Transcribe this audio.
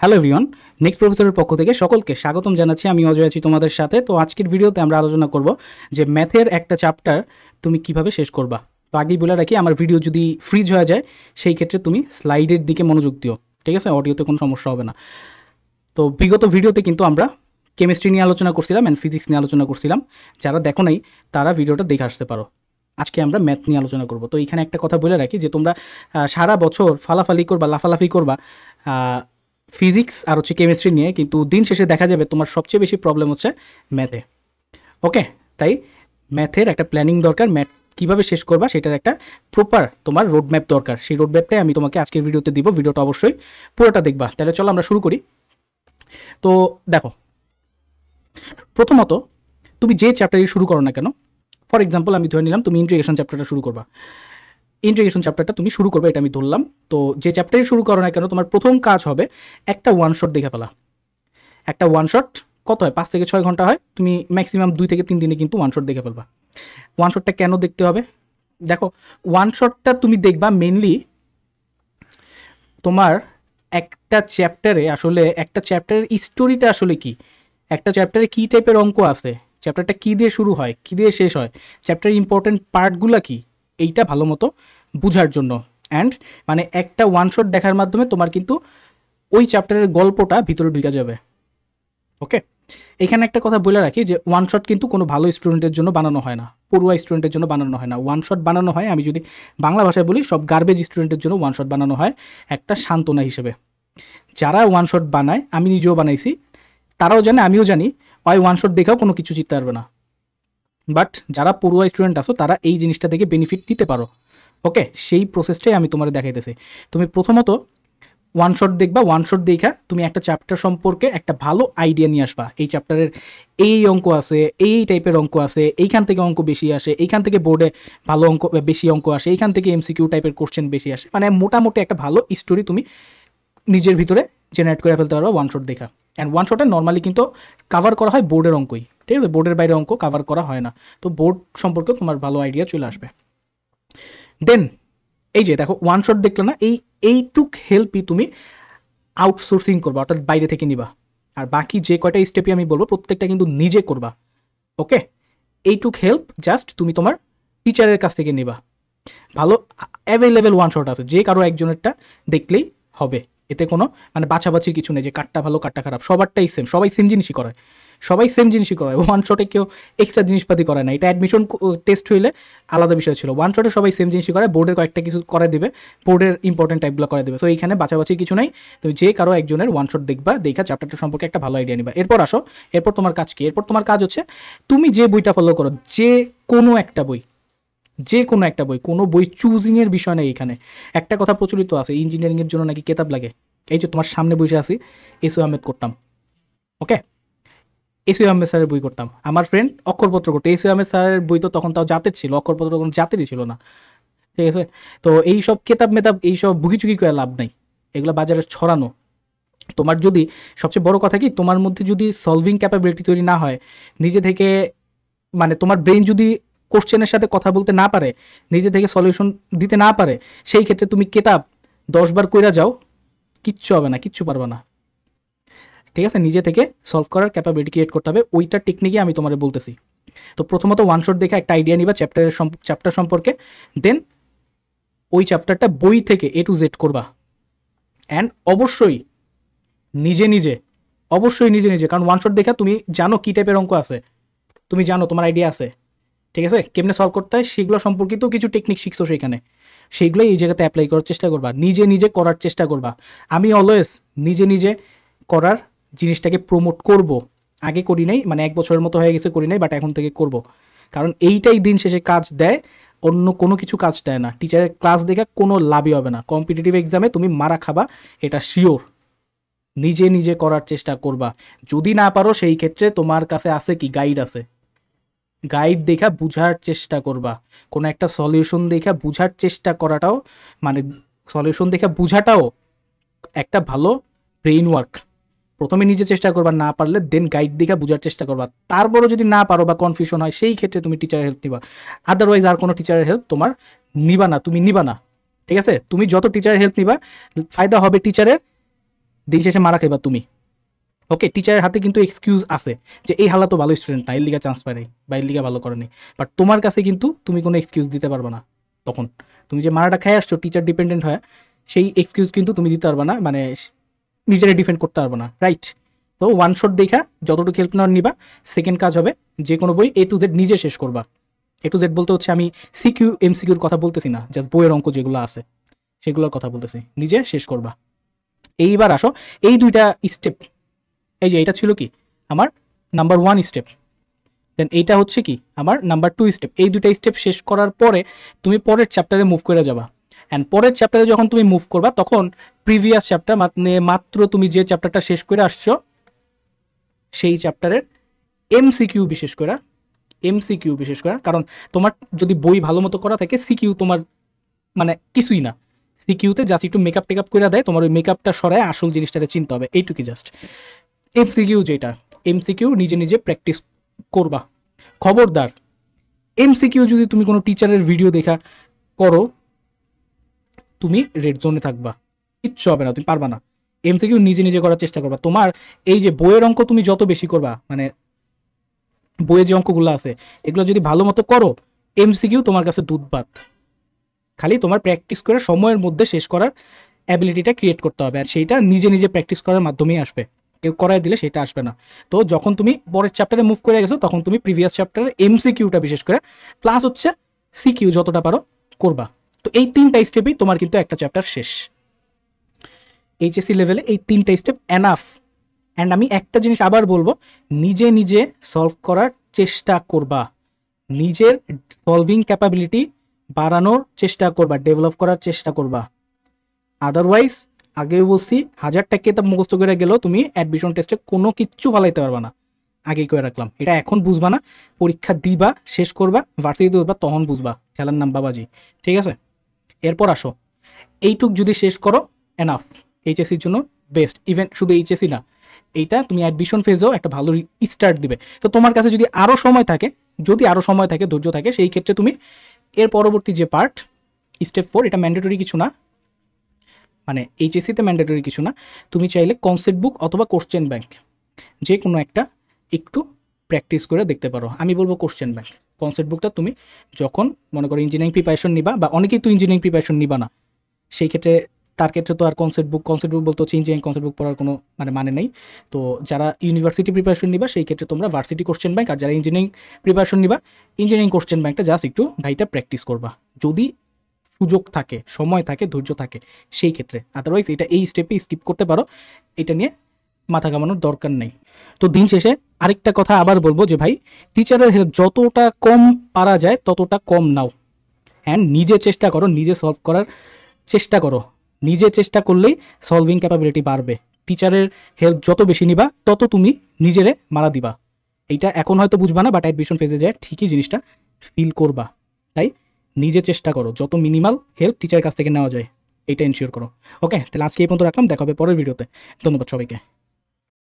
Hello everyone, next প্রফেসরের পক্ষ থেকে সকলকে স্বাগতম জানাচ্ছি। আমি অজয় আছি তোমাদের সাথে। তো আজকের ভিডিওতে আমরা আলোচনা করব যে ম্যাথের একটা চ্যাপ্টার তুমি কিভাবে শেষ করবা। তো আগেই বলে রাখি, আমার ভিডিও যদি ফ্রিজ হয়ে যায় সেই ক্ষেত্রে তুমি স্লাইডের দিকে মনোযোগ দিও, ঠিক আছে? অডিওতে কোনো সমস্যা হবে না। তো বিগত ভিডিওতে কিন্তু আমরা কেমিস্ট্রি নিয়ে আলোচনা করছিলাম অ্যান্ড ফিজিক্স নিয়ে আলোচনা করছিলাম। যারা দেখো নাই তারা ভিডিওটা দেখে আসতে পারো। আজকে আমরা ম্যাথ নিয়ে আলোচনা করব। তো এখানে একটা কথা বলে রাখি যে তোমরা সারা বছর ফালাফালি করবা, লাফালাফি করবা ফিজিক্স আর হচ্ছে কেমিস্ট্রি নিয়ে, কিন্তু দিন শেষে দেখা যাবে তোমার সবচেয়ে বেশি প্রবলেম হচ্ছে ম্যাথে। ওকে, তাই ম্যাথের একটা প্ল্যানিং দরকার। ম্যাথ কীভাবে শেষ করবা সেটার একটা প্রপার তোমার রোড ম্যাপ দরকার। সেই রোড ম্যাপটাই আমি তোমাকে আজকের ভিডিওতে দিব। ভিডিওটা অবশ্যই পুরোটা দেখবা। তাহলে চলো আমরা শুরু করি। তো দেখো, প্রথমত তুমি যে চ্যাপ্টারই শুরু করো না কেন, ফর এক্সাম্পল আমি ধরে নিলাম তুমি ইন্টিগ্রেশন চ্যাপ্টারটা শুরু করবা। ইন্টিগ্রেশন চ্যাপ্টারটা তুমি শুরু করবে, এটা আমি ধরলাম। তো যে চ্যাপ্টারই শুরু করো না কেন, তোমার প্রথম কাজ হবে একটা ওয়ান শট দেখে ফেলা। একটা ওয়ান শট কত হয়? 5 থেকে 6 ঘন্টা হয়। তুমি ম্যাক্সিমাম 2 থেকে 3 দিনে কিন্তু ওয়ান শট দেখে ফেলবা। ওয়ান শটটা কেন দেখতে হবে? দেখো, ওয়ান শটটা তুমি দেখবা মেনলি তোমার একটা চ্যাপ্টারে, আসলে একটা চ্যাপ্টারের স্টোরিটা আসলে কি, একটা চ্যাপ্টারে কী টাইপের অঙ্ক আছে, চ্যাপ্টারটা কী দিয়ে শুরু হয়, কী দিয়ে শেষ হয়, চ্যাপ্টারের ইম্পর্টেন্ট পার্টগুলো কি, এইটা ভালো মতো বোঝার জন্য। অ্যান্ড মানে একটা ওয়ান শট দেখার মাধ্যমে তোমার কিন্তু ওই চ্যাপ্টারের গল্পটা ভিতরে ঢুকে যাবে। ওকে, এখানে একটা কথা বলে রাখি যে ওয়ান শট কিন্তু কোনো ভালো স্টুডেন্টের জন্য বানানো হয় না, পড়ুয়া স্টুডেন্টের জন্য বানানো হয় না। ওয়ান শট বানানো হয়, আমি যদি বাংলা ভাষায় বলি, সব গার্বেজ স্টুডেন্টের জন্য ওয়ান শট বানানো হয় একটা সান্ত্বনা হিসেবে। যারা ওয়ান শট বানায়, আমি নিজেও বানাইছি, তারাও জানে আমিও জানি, ওই ওয়ান শট দেখাও কোনো কিছু জিততে পারবে না। বাট যারা পড়ুয়া স্টুডেন্ট আসো তারা এই জিনিসটা থেকে বেনিফিট নিতে পারো। ওকে, সেই প্রসেসটাই আমি তোমার দেখাইতেছি। তুমি প্রথমত ওয়ান শট দেখবা। ওয়ান শট দেখা তুমি একটা চ্যাপ্টার সম্পর্কে একটা ভালো আইডিয়া নিয়ে আসবা। এই চ্যাপ্টারের এই অঙ্ক আছে, এই টাইপের অঙ্ক আছে, এইখান থেকে অঙ্ক বেশি আসে, এইখান থেকে বোর্ডে ভালো অঙ্ক, বেশি অঙ্ক আসে, এইখান থেকে এমসিকিউ টাইপের কোশ্চেন বেশি আসে। মানে মোটামুটি একটা ভালো স্টোরি তুমি নিজের ভিতরে জেনারেট করে ফেলতে পারবা ওয়ান শট দেখা। অ্যান্ড ওয়ান শটে নর্মালি কিন্তু কাভার করা হয় বোর্ডের অঙ্কই, ঠিক আছে? বোর্ডের বাইরে অঙ্ক কাভার করা হয় না। তো বোর্ড সম্পর্কে তোমার ভালো আইডিয়া চলে আসবে। দেন এই যে দেখো, ওয়ান শট দেখলে না, এইটুক হেল্পই তুমি আউটসোর্সিং করবা, অর্থাৎ বাইরে থেকে নিবা। আর বাকি যে কয়টা স্টেপই আমি বলবো প্রত্যেকটা কিন্তু নিজে করবা। ওকে, এইটুক হেল্প জাস্ট তুমি তোমার টিচারের কাছ থেকে নিবা। ভালো অ্যাভেলেবেল ওয়ান শট আছে, যে কারো একজনেরটা দেখলেই হবে। এতে কোনো মানে বাছাবাছির কিছু নেই যে কাটটা ভালো কাটটা খারাপ, সবারটাই সেম, সবাই সেম জিনিসই করায়, সবাই সেম জিনিসই করায়। ওয়ান শটে কেউ এক্সট্রা জিনিসপাতি করে না। এটা অ্যাডমিশন টেস্ট হইলে আলাদা বিষয় ছিল। ওয়ান শটে সবাই সেম জিনিসই করে, বোর্ডের কয়েকটা কিছু করে দেবে, বোর্ডের ইম্পর্টেন্ট টাইপগুলো করে দেবে। সো এইখানে বাছাবাছি কিছু নাই। তুমি যে কারো একজনের ওয়ান শট দেখবা, দেখা চ্যাপ্টারটা সম্পর্কে একটা ভালো আইডিয়া নিবা। এরপর আসো, এরপর তোমার কাজ কি? এরপর তোমার কাজ হচ্ছে তুমি যে বইটা ফলো করো, যে কোনো একটা বই, যে কোনো একটা বই, কোনো বই চুজিংয়ের বিষয় নেই এখানে। একটা কথা প্রচলিত আছে, ইঞ্জিনিয়ারিংয়ের জন্য নাকি কেতাব লাগে। এই যে তোমার সামনে বসে আছি, এস আহমেদ করতাম। ওকে, এস আহমেদ স্যারের বই করতাম। আমার ফ্রেন্ড অক্ষরপত্র করতো। এস আহমেদ স্যারের বই তো তখন তাও জাতের ছিল, অক্ষরপত্র তখন জাতেরই ছিল না, ঠিক আছে? তো এইসব কেতাব মেতাব, এইসব ভুগিচুগি করে লাভ নাই, এগুলো বাজারে ছড়ানো। তোমার যদি সবচেয়ে বড় কথা কি, তোমার মধ্যে যদি সলভিং ক্যাপাবিলিটি তৈরি না হয়, নিজে থেকে, মানে তোমার ব্রেন যদি কোশ্চেনের সাথে কথা বলতে না পারে, নিজে থেকে সলিউশন দিতে না পারে, সেই ক্ষেত্রে তুমি কেতাব 10 বার কইরা যাও, কিচ্ছু হবে না, কিচ্ছু পারবে না, ঠিক আছে? নিজে থেকে সলভ করার ক্যাপাবিলিটি ক্রিয়েট করতে হবে। ওইটা টেকনিকই আমি তোমাদের বলতেছি। তো প্রথমত ওয়ান শট দেখে একটা আইডিয়া নিবা চ্যাপ্টার সম্পর্কে। দেন ওই চ্যাপ্টারটা বই থেকে A to Z করবা। অ্যান্ড অবশ্যই নিজে নিজে, অবশ্যই নিজে নিজে, কারণ ওয়ান শট দেখা তুমি জানো কী টাইপের অঙ্ক আছে, তুমি জানো, তোমার আইডিয়া আছে, ঠিক আছে? কেমনে সলভ করতে হয় সেগুলো সম্পর্কিত কিছু টেকনিক শিখছো সেখানে, সেইগুলোই এই জায়গাতে অ্যাপ্লাই করার চেষ্টা করবা, নিজে নিজে করার চেষ্টা করবা। আমি অলওয়েজ নিজে নিজে করার জিনিসটাকে প্রমোট করব। আগে করি নাই, মানে 1 বছরের মতো হয়ে গেছে করি নাই, বাট এখন থেকে করব। কারণ এইটাই দিন শেষে কাজ দেয়, অন্য কোনো কিছু কাজ দেয় না। টিচারের ক্লাস দেখে কোনো লাভই হবে না। কম্পিটিটিভ এক্সামে তুমি মারা খাবা, এটা শিওর। নিজে নিজে করার চেষ্টা করবা। যদি না পারো সেই ক্ষেত্রে তোমার কাছে আছে কি, গাইড আছে, গাইড দেখা বুঝার চেষ্টা করবা। কোনো একটা সলিউশন দেখা বুঝার চেষ্টা করাটাও, মানে সলিউশন দেখা বুঝাটাও একটা ভালো ব্রেইন ওয়ার্ক। প্রথমে নিজে চেষ্টা করবা, না পারলে দেন গাইড দেখা বুঝার চেষ্টা করবা। তারপরও যদি না পারো বা কনফিউশন হয়, সেই ক্ষেত্রে তুমি টিচারের হেল্প নিবা। আদারওয়াইজ আর কোনো টিচারের হেল্প তোমার নিবা না, তুমি নিবা না, ঠিক আছে? তুমি যত টিচারের হেল্প নিবা, ফায়দা হবে টিচারের, দিন শেষে মারা খাইবা তুমি। ওকে, টিচারের হাতে কিন্তু এক্সকিউজ আছে যে এই হালা তো ভালো স্টুডেন্ট না, এর লিগা চান্স পায় নাই বা এর লিগা ভালো করে নাই, বাট তোমার কাছে কিন্তু তুমি কোনো এক্সকিউজ দিতে পারবে না। তখন তুমি যে মারাটা খেয়ে আসছো টিচার ডিপেন্ডেন্ট হয়, সেই এক্সকিউজ কিন্তু তুমি দিতে পারবে না, মানে নিজেরা ডিফেন্ড করতে পারবে না, রাইট? তো ওয়ান শট দেখা যতটুকু হেল্প নেওয়ার নিবা। সেকেন্ড কাজ হবে যে কোনো বই A to Z নিজে শেষ করবা। A to Z বলতে হচ্ছে আমি সিকিউ MCQর কথা বলতেছি না, জাস্ট বইয়ের অঙ্ক যেগুলো আছে সেগুলোর কথা বলতেছি, নিজে শেষ করবা। এইবার আসো এই দুইটা স্টেপ, এই যে এটা ছিল কি আমার নাম্বার 1 স্টেপ, দেন এইটা হচ্ছে কি আমার নাম্বার 2 স্টেপ। এই দুইটা স্টেপ শেষ করার পরে তুমি পরের চ্যাপ্টারে মুভ করে যাবা। অ্যান্ড পরের চ্যাপ্টারে যখন তুমি মুভ করবা তখন প্রিভিয়াস চ্যাপ্টার মানে মাত্র তুমি যে চ্যাপ্টারটা শেষ করে আসছো সেই চ্যাপ্টারের MCQ বিশেষ করে, কারণ তোমার যদি বই ভালো মতো করা থাকে সিকিউ তোমার মানে কিছুই না, সিকিউতে জাস্ট একটু মেকআপ টেকআপ করে দেয়, তোমার ওই মেকআপটা সরায় আসল জিনিসটাকে চিনতে হবে, এইটুকুই জাস্ট। MCQ নিজে নিজে প্র্যাকটিস করবা। খবরদার MCQ যদি তুমি কোনো টিচারের ভিডিও দেখা করো তুমি রেড জোনে থাকবা, কিচ্ছু হবে না, তুমি পারবা না। MCQ নিজে নিজে করার চেষ্টা করবা। তোমার এই যে বইয়ের অঙ্ক তুমি যত বেশি করবা, মানে বইয়ে যে অঙ্কগুলো আছে এগুলো যদি ভালো মতো করো, MCQ তোমার কাছে দুধ ভাত। খালি তোমার প্র্যাকটিস করে সময়ের মধ্যে শেষ করার অ্যাবিলিটিটা ক্রিয়েট করতে হবে, আর সেইটা নিজে নিজে প্র্যাকটিস করার মাধ্যমেই আসবে, কেউ করায় দিলে সেটা আসবে না। তো যখন তুমি পরের চ্যাপ্টারে মুভ করে গেছো তখন তুমি প্রিভিয়াস চ্যাপ্টারের MCQটা বিশেষ করে প্লাস হচ্ছে সিকিউ যতটা পারো করবা। তো এই 3টা স্টেপেই তোমার কিন্তু একটা চ্যাপ্টার শেষ। HSC লেভেলে এই 3টা স্টেপ এনাফ। অ্যান্ড আমি একটা জিনিস আবার বলবো, নিজে নিজে সলভ করার চেষ্টা করবা, নিজের সলভিং ক্যাপাবিলিটি বাড়ানোর চেষ্টা করবা, ডেভেলপ করার চেষ্টা করবা। আদারওয়াইজ আগেও বলছি 1000টা কিতাব মুখস্থ করে গেলেও তুমি অ্যাডমিশন টেস্টে কোনো কিচ্ছু ফালাইতে পারবা না। আগেই করে রাখলাম, এটা এখন বুঝবা না, পরীক্ষা দিবা শেষ করবা ভার্সিটিতে উঠবা তখন বুঝবা খেলার নাম বাবাজি, ঠিক আছে? এরপর আসো, এইটুক যদি শেষ করো এনাফ, HSCর জন্য বেস্ট। ইভেন শুধু HSC না, এইটা তুমি অ্যাডমিশন ফেজেও একটা ভালো স্টার্ট দিবে। তো তোমার কাছে যদি আরও সময় থাকে, ধৈর্য থাকে, সেই ক্ষেত্রে তুমি এর পরবর্তী যে পার্ট স্টেপ 4, এটা ম্যান্ডেটরি কিছু না, মানে HSCতে ম্যান্ডেটরি কিছু না, তুমি চাইলে কনসেপ্ট বুক অথবা কোশ্চেন ব্যাংক যে কোনো একটা একটু প্র্যাকটিস করে দেখতে পারো। আমি বলবো কোশ্চেন ব্যাংক। কনসেপ্ট বুকটা তুমি যখন মনে করো ইঞ্জিনিয়ারিং প্রিপারেশন নিবা, বা অনেকেই তো ইঞ্জিনিয়ারিং প্রিপারেশন নিবা না, সেই ক্ষেত্রে তার ক্ষেত্রে তো আর কনসেপ্ট বুক বলতে হচ্ছে ইঞ্জিনিয়ারিং কনসেপ্ট বুক পড়ার কোনো মানে নেই। তো যারা ইউনিভার্সিটি প্রিপারেশন নিবা সেই ক্ষেত্রে তোমরা ভার্সিটি কোশ্চেন ব্যাংক, আর যারা ইঞ্জিনিয়ারিং প্রিপারেশন নিবা ইঞ্জিনিয়ারিং কোশ্চেন ব্যাংকটা জাস্ট একটু ভাইটা প্র্যাকটিস করবা, যদি সুযোগ থাকে, সময় থাকে, ধৈর্য থাকে সেই ক্ষেত্রে। আদারওয়াইজ এটা এই স্টেপে স্কিপ করতে পারো, এটা নিয়ে মাথা ঘামানোর দরকার নেই। তো দিন শেষে আরেকটা কথা আবার বলবো যে ভাই, টিচারের হেল্প যতটা কম পারা যায় ততটা কম নাও, অ্যান্ড নিজে চেষ্টা করো, নিজে সলভ করার চেষ্টা করো। নিজে চেষ্টা করলেই সলভিং ক্যাপাবিলিটি বাড়বে। টিচারের হেল্প যত বেশি নিবা তত তুমি নিজেরে মারা দিবা। এইটা এখন হয়তো বুঝবা না, বাট অ্যাডমিশন ফেজে যায় ঠিকই জিনিসটা ফিল করবা। তাই নিজে চেষ্টা করো যত মিনিমাল হেল্প টিচারের কাছ থেকে নেওয়া যায়, এইটা এনশিওর করো। ওকে, তাহলে আজকে এই পর্যন্ত রাখলাম, দেখা হবে পরের ভিডিওতে। ধন্যবাদ সবাইকে।